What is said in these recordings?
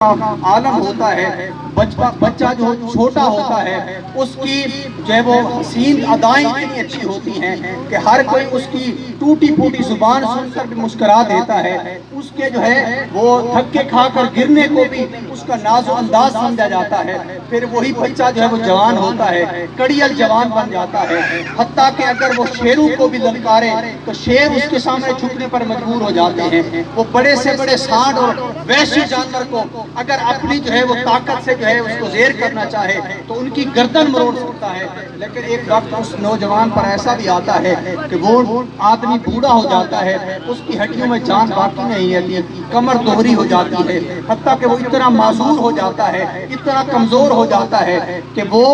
عالم ہوتا ہے، بچہ جو چھوٹا ہوتا ہے اس کی جو ہے وہ حسین ادائیں اتنی اچھی ہوتی ہیں کہ ہر کوئی اس کی ٹوٹی پھوٹی زبان سن کر بھی مسکرا دیتا ہے، اس کے جو ہے وہ دھکے کھا کر گرنے کو بھی اس کا ناز و انداز سمجھا جاتا ہے۔ پھر وہی بچہ جو ہے وہ جوان ہوتا ہے، کڑیل جوان بن جاتا ہے، حتیٰ کہ اگر وہ شیروں کو بھی للکارے تو شیر اس کے سامنے جھکنے پر مجبور ہو جاتے ہیں۔ وہ بڑے سے بڑے سانڈ اور وحشی جانور کو اگر اپنی جو ہے وہ طاقت سے جو ہے اس کو زیر کرنا چاہے تو ان کی گردن مروڑ سکتا ہے، لیکن ایک وقت اس نوجوان پر ایسا بھی آتا ہے کہ وہ آدمی بوڑھا ہو جاتا ہے، اس کی ہڈیوں میں جان باقی نہیں رہتی، کمر دوہری ہو جاتی ہے، حتیٰ کہ وہ اتنا معذور ہو جاتا ہے، اتنا کمزور ہو جاتا ہے کہ وہ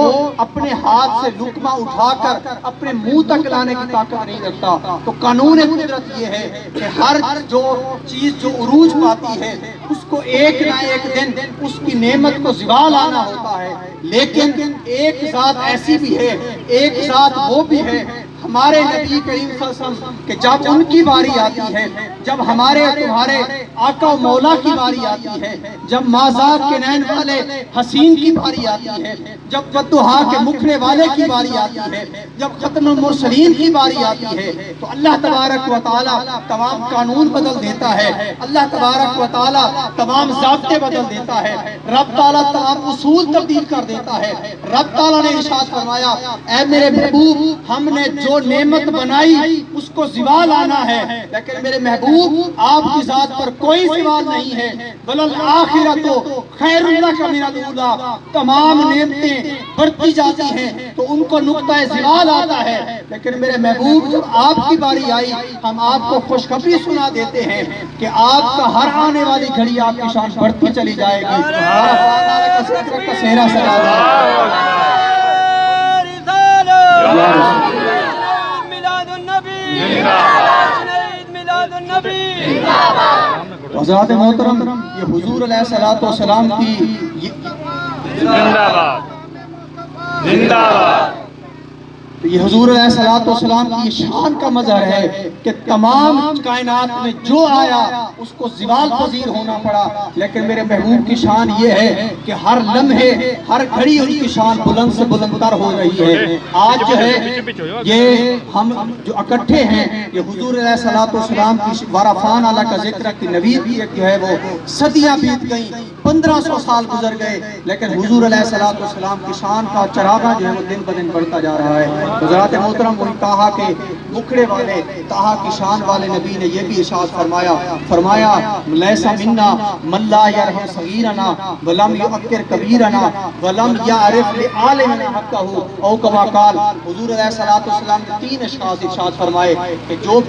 اپنے ہاتھ سے لقمہ اٹھا کر اپنے منہ تک لانے کی طاقت نہیں رکھتا۔ تو قانون قدرت یہ ہے کہ ہر جو چیز جو عروج پاتی ہے اس کو ایک نہ ایک دن اس کی نعمت کو زوال آنا ہوتا ہے، لیکن ایک ذات ایسی بھی ہے، ایک ذات وہ بھی ہے ہمارے نبی کریم صلی اللہ علیہ وسلم کہ جب ان کی باری آتی ہے، جب ہمارے تمہارے آقا و مولا کی باری آتی ہے، جب مازاد کے نین والے حسین کی باری آتی ہے، جب ودہا کے مکھنے والے کی باری آتی ہے، جب ختم المرسلین کی باری آتی ہے تو اللہ تبارک و تعالی تمام قانون بدل دیتا ہے، اللہ تبارک و تعالی تمام ضابطے بدل دیتا ہے، رب تعالیٰ تمام اصول تبدیل کر دیتا ہے۔ رب تعالیٰ نے ارشاد فرمایا، اے میرے محبوب ہم نے جو نعمت بنائی اس کو زوال آنا ہے، لیکن میرے محبوب آپ کی ذات پر کوئی زوال نہیں ہے، وَلَلْآخِرَةُ خَيْرٌ لَكَ مِنَ الْأُولَىٰ، تمام نعمتیں بڑھتی جاتی ہیں تو ان کو نقطہ زوال آتا ہے، لیکن میرے محبوب جب آپ کی باری آئی ہم آپ کو خوشخبری سنا دیتے ہیں کہ آپ کا ہر آنے والی گھڑی آپ کی شان بڑھتی چلی جائے گی۔ حضرات محترم، یہ حضور علیہ السلام کی زندہ باد زندہ باد، یہ حضور علیہ السلام کی شان کا مظہر ہے کہ تمام کائنات میں جو آیا اس کو زوال پذیر ہونا پڑا، لیکن میرے محبوب کی شان یہ ہے کہ ہر لمحے ہر گھڑی ان کی شان بلند سے بلندتر ہو رہی ہے۔ آج جو ہے یہ ہم جو اکٹھے ہیں یہ حضور علیہ السلام کی وارفان اللہ کا ذکر کی نوید بھی ایک جو ہے وہ صدیاں بیت گئیں، 1500 سال گزر گئے، لیکن حضور علیہ السلام کی شان کا چراغاں جو ہے وہ دن بدن بڑھتا جا رہا ہے۔ حضرات محترم، وہی طٰہٰ کے مکھڑے والے طٰہٰ کی شان والے نبی نے یہ بھی ارشاد فرمایا لیس منا من لا یرحم صغیرنا ولم یعکر کبیرنا ولم یعرف لعالمنا حقہ، او کما قال، حضور علیہ السلام نے 3 ارشاد فرمائے کہ جو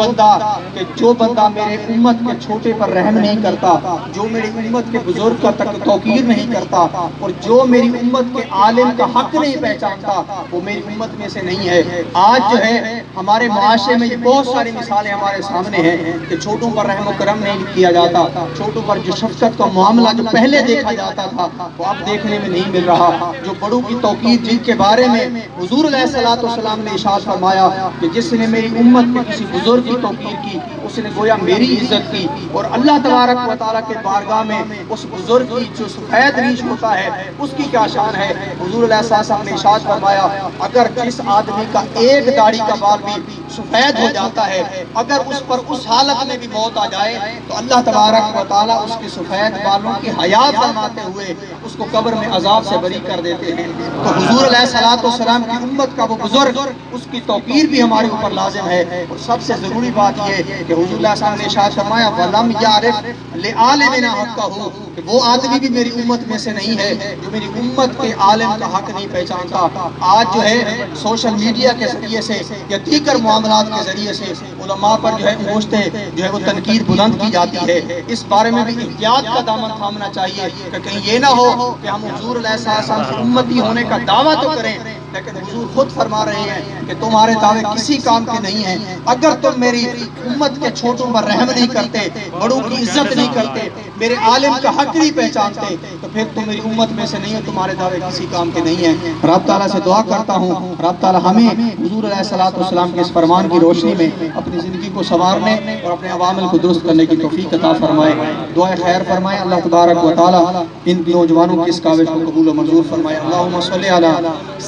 بندہ میرے امت کے چھوٹے پر رحم نہیں کرتا، جو میری امت کے بزرگ کا توقیر نہیں کرتا، اور جو میری امت کے عالم کا حق نہیں پہچانتا وہ میری امت میں سے نہیں ہے۔ آج جو ہے ہمارے معاشرے میں یہ بہت ساری مثالیں ہمارے سامنے ہیں کہ چھوٹوں پر رحم و کرم نہیں کیا جاتا، چھوٹوں پر جو شفقت کا معاملہ جو پہلے دیکھا جاتا تھا وہ اب دیکھنے میں نہیں مل رہا، جو بڑوں کی توقیر جن کے بارے میں حضور علیہ السلام نے ارشاد فرمایا کہ جس نے میری امت کے کسی بزرگ کی توقیر کی اس نے گویا میری عزت کی، اور اللہ تبارک و تعالیٰ کے بارگاہ میں اس بزرگ کی جو سفید ریش ہوتا ہے اس کی کیا شان ہے۔ حضور علیہ السلام نے ارشاد فرمایا اگر جس آدمی کا ایک داڑھی کا بال بھی سفید ہو جاتا ہے، اگر اس پر اس حالت میں بھی موت آ جائے تو اللہ تبارک و تعالیٰ اس کے سفید بالوں کی حیا فرماتے ہوئے اس کو قبر میں عذاب سے بری کر دیتے ہیں۔ تو حضور علیہ السلام کی امت کا وہ بزرگ اس کی توقیر بھی ہمارے اوپر لازم ہے، اور سب سے ضروری بات یہ کہ حضور علیہ السلام نے ارشاد فرمایا وَلَمْ يَعْرِفْ لِعَالِمِنَا حَقَّهُ، کہ وہ آدمی بھی میری امت میں سے نہیں ہے جو میری امت کے عالم کا حق نہیں پہچانتا۔ آج جو ہے سوشل میڈیا کے ذریعے سے یا دیگر معاملات کے ذریعے سے علماء پر جو ہے انگشتیں جو ہے وہ تنقید بلند کی جاتی ہے، اس بارے میں بھی احتیاط کا دامن تھامنا چاہیے کہ کہیں یہ نہ ہو کہ ہم حضور علیہ السلام کی امتی ہونے کا دعویٰ تو کریں لیکن حضور خود فرما رہے ہیں کہ تمہارے دعوے کسی کام کے نہیں ہیں اگر تم میری امت کے چھوٹوں پر رحم نہیں کرتے، بڑوں کی عزت نہیں کرتے، میرے عالم کا حق نہیں پہچانتے تو پھر تم میری امت میں سے نہیں ہو، تمہارے دعوے کسی کام کے نہیں ہیں۔ رب تعالیٰ سے دعا کرتا ہوں رب تعالیٰ ہمیں حضور علیہ السلام کے اس فرمان کی روشنی میں اپنی زندگی کو سنوارنے اور اپنے عوامل کو درست کرنے کی توفیق عطا فرمائے، دعائے خیر فرمائے۔ اللہ تبارک و تعالیٰ ان نوجوانوں کی اس کاوش کو قبول و منظور فرمائے۔ اللہم صلی علی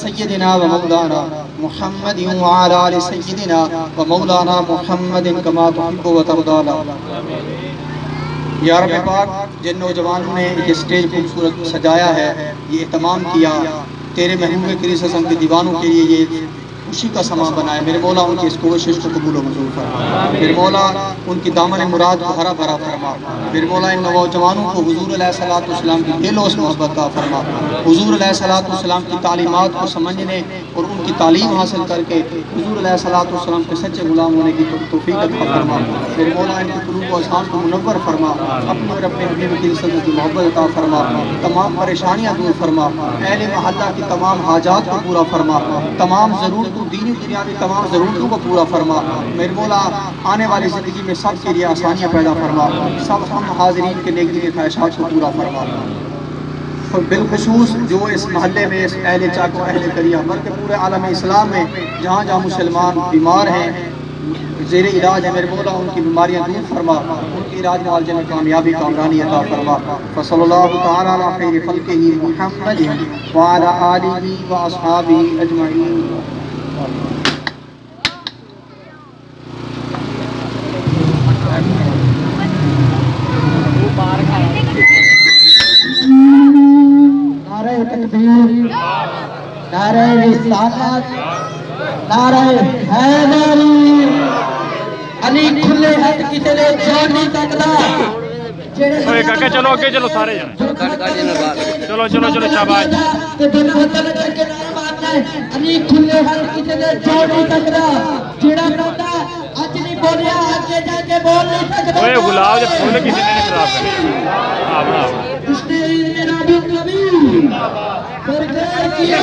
سیدنا و مولانا محمد وعلی آل سیدنا و مولانا محمد کما تحب و ترضی۔ یا رب پاک، جن نوجوانوں نے یہ سٹیج خوبصورت سجایا ہے، یہ اہتمام کیا، تیرے محبوب کریم صلی اللہ علیہ وسلم کے دیوانوں کے لیے یہ خوشی کا سماں بنائے، میرے مولا ان کی اس کوشش کو قبول و منظور فرما، میرے مولا ان کی دامن مراد کو ہرا بھرا فرما، میرے مولا ان نوجوانوں کو حضور علیہ السلام کی دل و محبت عطا فرما، حضور علیہ السلام کی تعلیمات کو سمجھنے اور ان کی تعلیم حاصل کر کے حضور علیہ السلام کے سچے غلام ہونے کی توفیق عطا فرما، میرے مولا ان کے قلوب و اذہان کو منور فرما، اپنے اور اپنے حبیب کی صدق کی محبت عطا فرما، تمام پریشانیاں دور فرما، اہل محلہ کی تمام حاجات کو پورا فرما، تمام ضرورتوں دینی دنیاوی تمام ضرورتوں کو پورا فرما، میرے مولا آنے والی زندگی میں سب کے لیے آسانیاں پیدا فرما، سب ہم حاضرین کے نیک دلی خواہشات کو پورا فرما، اور بالخصوص جو اس محلے میں اس اہل چاکو اہل کریہ بلکہ پورے عالم اسلام میں جہاں جہاں مسلمان بیمار ہیں زیر علاج ہے، میرے مولا ان کی بیماریاں دور فرما، ان کی علاج معالجے میں کامیابی کامرانی عطا فرما۔ فصلی اللہ تعالی علی خیر خلقہ محمد وعلی آلہ واصحابہ اجمعین۔ نعرہ تکبیر، نعرہ رسالت، نعرہ حیدری، علی کھلے ہاتھ کسی نے چھوڑ نہیں سکتا۔ اوے کاکا چلو اگے چلو سارے جنے، چلو چلو چلو شاباش۔ علی کھلے ہاتھ کسی نے چھوڑ نہیں سکتا، جڑا بندہ اج نہیں بولیا آگے جا کے بول نہیں سکتا۔ اوے گلاب دے پھول کسی نے خراب کرے، آ بڑا اس نے میرا بھی کبھی سرکار کیا